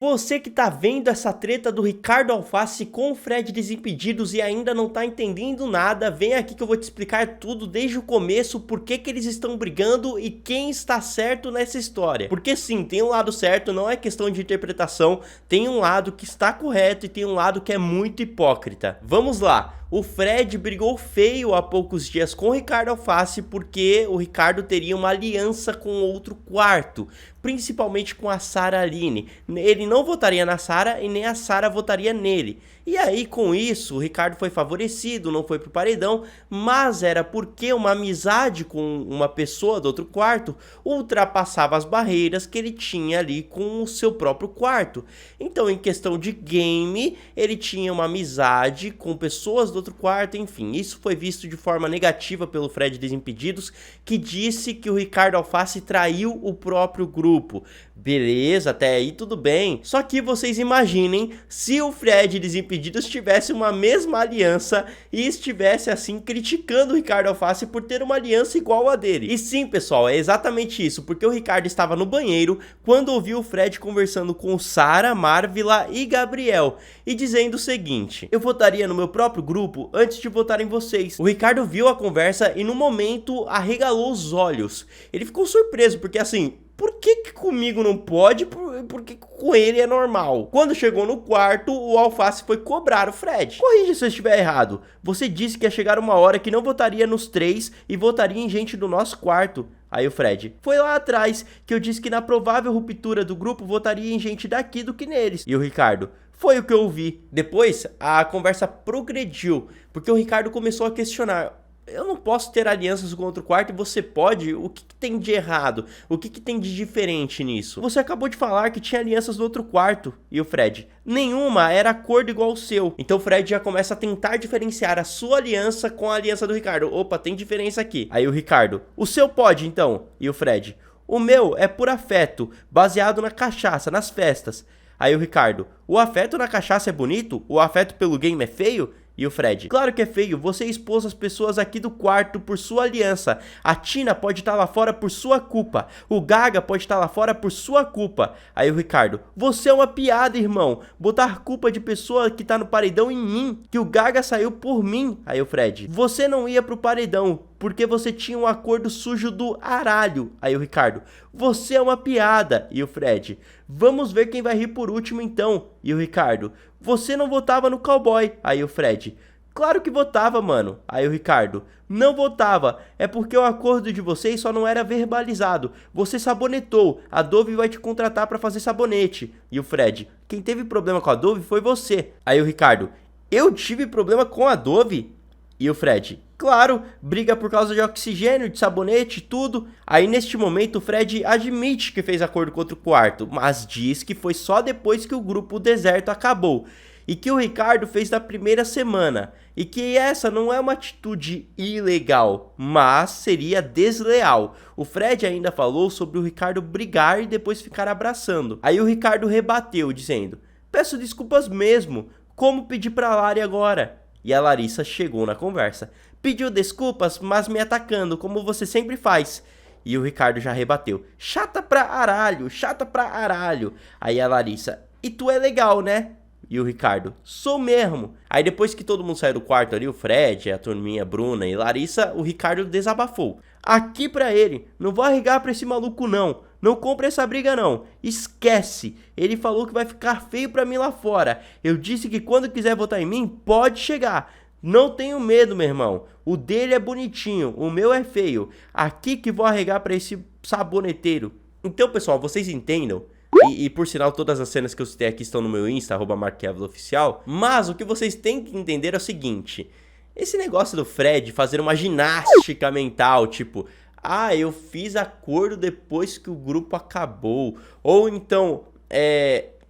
Você que tá vendo essa treta do Ricardo Alface com o Fred Desimpedidos e ainda não tá entendendo nada, vem aqui que eu vou te explicar tudo desde o começo, por que que eles estão brigando e quem está certo nessa história. Porque sim, tem um lado certo, não é questão de interpretação, tem um lado que está correto e tem um lado que é muito hipócrita. Vamos lá. O Fred brigou feio há poucos dias com o Ricardo Alface porque o Ricardo teria uma aliança com outro quarto, principalmente com a Sarah Aline. Ele não votaria na Sarah e nem a Sarah votaria nele. E aí, com isso, o Ricardo foi favorecido, não foi pro paredão, mas era porque uma amizade com uma pessoa do outro quarto ultrapassava as barreiras que ele tinha ali com o seu próprio quarto. Então, em questão de game, ele tinha uma amizade com pessoas do outro quarto, enfim, isso foi visto de forma negativa pelo Fred Desimpedidos, que disse que o Ricardo Alface traiu o próprio grupo. Beleza, até aí tudo bem. Só que vocês imaginem se o Fred Desimpedidos tivesse uma mesma aliança e estivesse assim criticando o Ricardo Alface por ter uma aliança igual a dele. E sim, pessoal, é exatamente isso, porque o Ricardo estava no banheiro quando ouviu o Fred conversando com Sarah, Marvila e Gabriel e dizendo o seguinte: eu votaria no meu próprio grupo antes de votar em vocês. O Ricardo viu a conversa e no momento arregalou os olhos. Ele ficou surpreso porque assim, por que comigo não pode, por que com ele é normal? Quando chegou no quarto, o Alface foi cobrar o Fred. Corrija se eu estiver errado. Você disse que ia chegar uma hora que não votaria nos três e votaria em gente do nosso quarto. Aí o Fred: foi lá atrás que eu disse que na provável ruptura do grupo votaria em gente daqui do que neles. E o Ricardo: foi o que eu ouvi. Depois, a conversa progrediu, porque o Ricardo começou a questionar: eu não posso ter alianças com outro quarto e você pode? O que tem de errado? O que tem de diferente nisso? Você acabou de falar que tinha alianças no outro quarto. E o Fred: nenhuma, era acordo igual o seu. Então o Fred já começa a tentar diferenciar a sua aliança com a aliança do Ricardo. Opa, tem diferença aqui. Aí o Ricardo: o seu pode então? E o Fred: o meu é por afeto, baseado na cachaça, nas festas. Aí o Ricardo: o afeto na cachaça é bonito? O afeto pelo game é feio? E o Fred: claro que é feio, você expôs as pessoas aqui do quarto por sua aliança. A Tina pode estar lá fora por sua culpa. O Gaga pode estar lá fora por sua culpa. Aí o Ricardo: você é uma piada, irmão. Botar culpa de pessoa que tá no paredão em mim. Que o Gaga saiu por mim. Aí o Fred: você não ia pro paredão porque você tinha um acordo sujo do aralho. Aí o Ricardo: você é uma piada. E o Fred: vamos ver quem vai rir por último então. E o Ricardo: você não votava no cowboy. Aí o Fred: claro que votava, mano. Aí o Ricardo: não votava, é porque o acordo de vocês só não era verbalizado. Você sabonetou, a Dove vai te contratar pra fazer sabonete. E o Fred: quem teve problema com a Dove foi você. Aí o Ricardo: eu tive problema com a Dove? E o Fred: claro, briga por causa de oxigênio, de sabonete, tudo. Aí neste momento o Fred admite que fez acordo com outro quarto, mas diz que foi só depois que o grupo deserto acabou. E que o Ricardo fez na primeira semana. E que essa não é uma atitude ilegal, mas seria desleal. O Fred ainda falou sobre o Ricardo brigar e depois ficar abraçando. Aí o Ricardo rebateu dizendo: peço desculpas mesmo, como pedir pra Lari agora? E a Larissa chegou na conversa: pediu desculpas, mas me atacando, como você sempre faz. E o Ricardo já rebateu: chata pra aralho, chata pra aralho. Aí a Larissa: e tu é legal, né? E o Ricardo: sou mesmo. Aí depois que todo mundo saiu do quarto ali, o Fred, a turminha, Bruna e Larissa, o Ricardo desabafou: aqui pra ele, não vou arregar pra esse maluco não. Não compre essa briga não, esquece. Ele falou que vai ficar feio pra mim lá fora. Eu disse que quando quiser votar em mim, pode chegar. Não tenho medo, meu irmão. O dele é bonitinho, o meu é feio. Aqui que vou arregar pra esse saboneteiro. Então, pessoal, vocês entendam? E por sinal, todas as cenas que eu citei aqui estão no meu Insta, @markevloficial. Mas o que vocês têm que entender é o seguinte: esse negócio do Fred fazer uma ginástica mental, tipo, ah, eu fiz acordo depois que o grupo acabou. Ou então,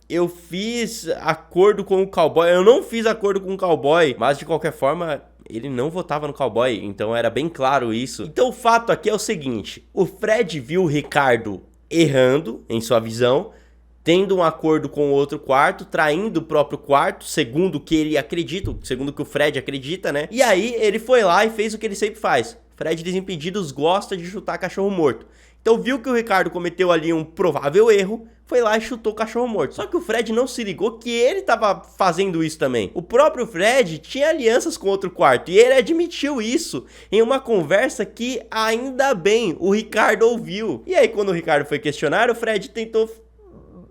eu fiz acordo com o cowboy. Eu não fiz acordo com o cowboy, mas de qualquer forma, ele não votava no cowboy, então era bem claro isso. Então o fato aqui é o seguinte: o Fred viu o Ricardo errando em sua visão, tendo um acordo com o outro quarto, traindo o próprio quarto, segundo o que ele acredita, segundo o que o Fred acredita, né? E aí ele foi lá e fez o que ele sempre faz. Fred Desimpedidos gosta de chutar cachorro morto. Então viu que o Ricardo cometeu ali um provável erro, foi lá e chutou o cachorro morto. Só que o Fred não se ligou que ele tava fazendo isso também. O próprio Fred tinha alianças com outro quarto e ele admitiu isso em uma conversa que, ainda bem, o Ricardo ouviu. E aí quando o Ricardo foi questionar, o Fred tentou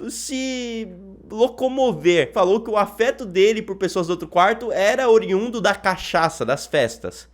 se locomover. Falou que o afeto dele por pessoas do outro quarto era oriundo da cachaça, das festas.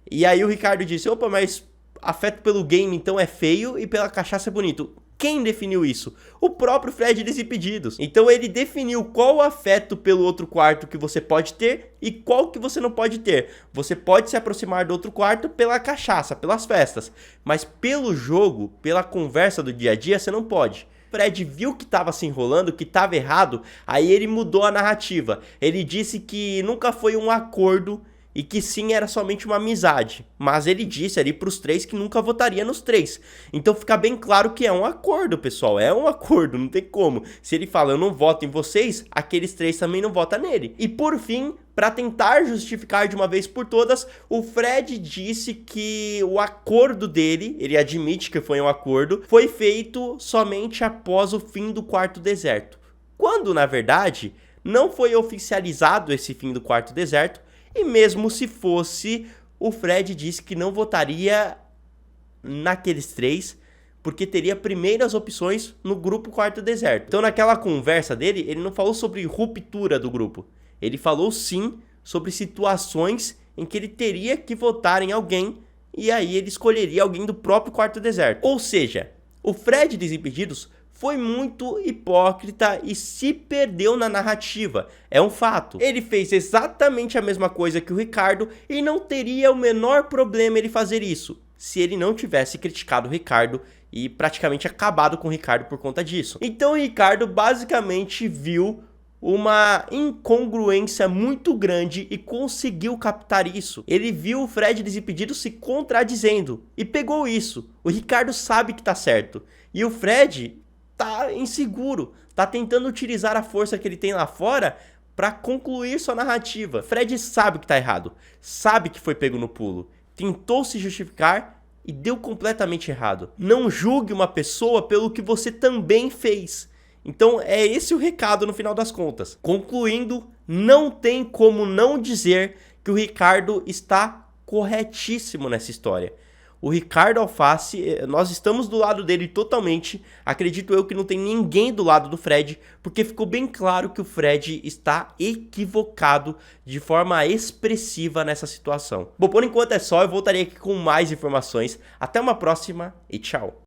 E aí o Ricardo disse, opa, mas afeto pelo game então é feio e pela cachaça é bonito. Quem definiu isso? O próprio Fred Desimpedidos. Então ele definiu qual o afeto pelo outro quarto que você pode ter e qual que você não pode ter. Você pode se aproximar do outro quarto pela cachaça, pelas festas, mas pelo jogo, pela conversa do dia a dia, você não pode. Fred viu que estava se enrolando, que estava errado, aí ele mudou a narrativa. Ele disse que nunca foi um acordo e que sim, era somente uma amizade. Mas ele disse ali pros três que nunca votaria nos três. Então fica bem claro que é um acordo, pessoal. É um acordo, não tem como. Se ele fala, eu não voto em vocês, aqueles três também não votam nele. E por fim, para tentar justificar de uma vez por todas, o Fred disse que o acordo dele, ele admite que foi um acordo, foi feito somente após o fim do quarto deserto. Quando, na verdade, não foi oficializado esse fim do quarto deserto. E mesmo se fosse, o Fred disse que não votaria naqueles três, porque teria primeiras opções no grupo Quarto Deserto. Então naquela conversa dele, ele não falou sobre ruptura do grupo. Ele falou sim sobre situações em que ele teria que votar em alguém e aí ele escolheria alguém do próprio Quarto Deserto. Ou seja, o Fred Desimpedidos foi muito hipócrita e se perdeu na narrativa. É um fato. Ele fez exatamente a mesma coisa que o Ricardo e não teria o menor problema ele fazer isso, se ele não tivesse criticado o Ricardo e praticamente acabado com o Ricardo por conta disso. Então o Ricardo basicamente viu uma incongruência muito grande e conseguiu captar isso. Ele viu o Fred Desimpedido se contradizendo e pegou isso. O Ricardo sabe que tá certo e o Fred tá inseguro, tá tentando utilizar a força que ele tem lá fora para concluir sua narrativa. Fred sabe que tá errado, sabe que foi pego no pulo, tentou se justificar e deu completamente errado. Não julgue uma pessoa pelo que você também fez. Então é esse o recado no final das contas. Concluindo, não tem como não dizer que o Ricardo está corretíssimo nessa história. O Ricardo Alface, nós estamos do lado dele totalmente. Acredito eu que não tem ninguém do lado do Fred, porque ficou bem claro que o Fred está equivocado de forma expressiva nessa situação. Bom, por enquanto é só, eu voltarei aqui com mais informações. Até uma próxima e tchau!